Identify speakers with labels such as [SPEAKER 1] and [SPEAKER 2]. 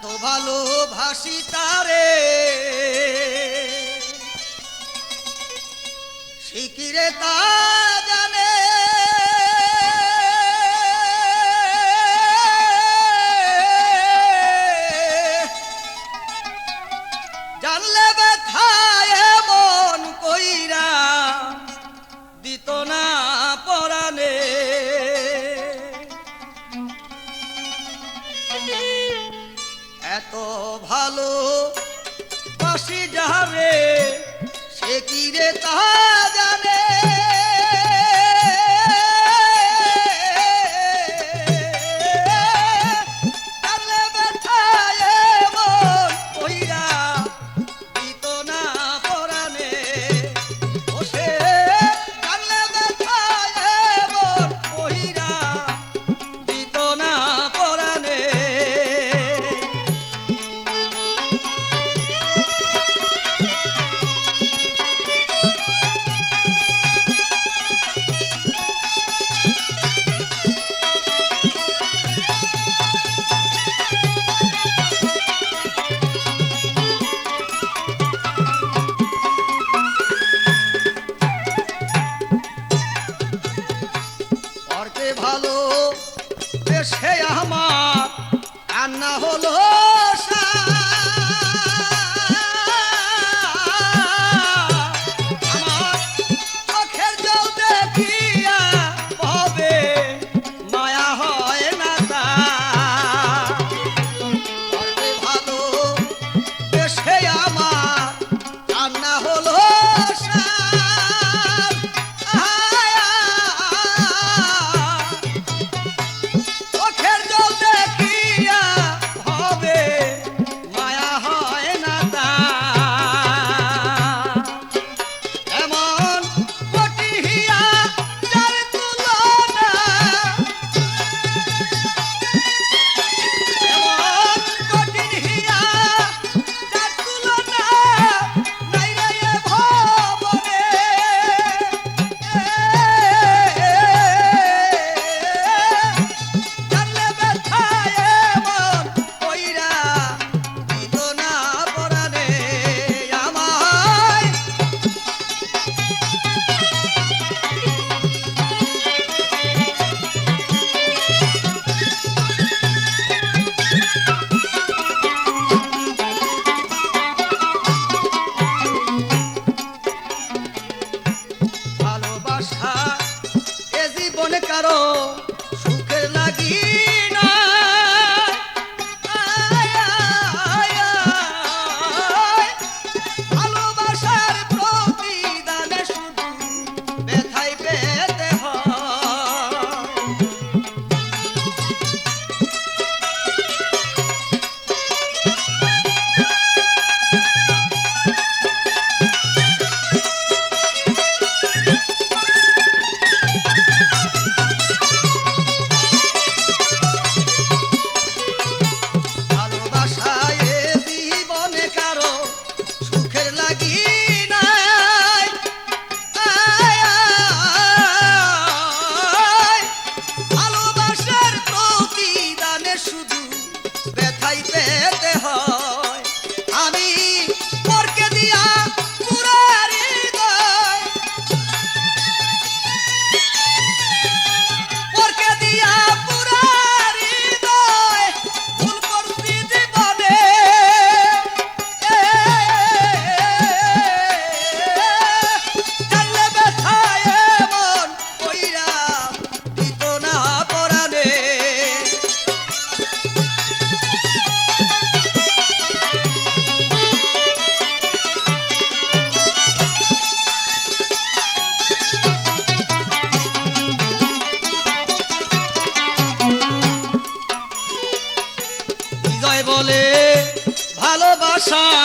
[SPEAKER 1] এত ভালোবাসি তারে শিকিরে তা জানে জানলে ব্যথায় মন কইরা দিত না পরাণে এত ভালো বাসি যাবে সে কি রে তা জানে ভালো দেশে আমার কান্না হলো আমার চোখের জল দেখিয়া হবে মায়া হয় না তা ভালো দেশে আমার কান্না হলো কারো সুখের লাগি না ভালোবাসার প্রতিদানে শুধু ব্যথাই পেতে হয় পেতে হয় আমি পরকে দিয়া পুরা হৃদয় পরকে দিয়া পুরা হৃদয় ভুল করছি জীবনে জানলে ব্যথায় মন কইরা দিত না পরাণে বলে ভালোবাসা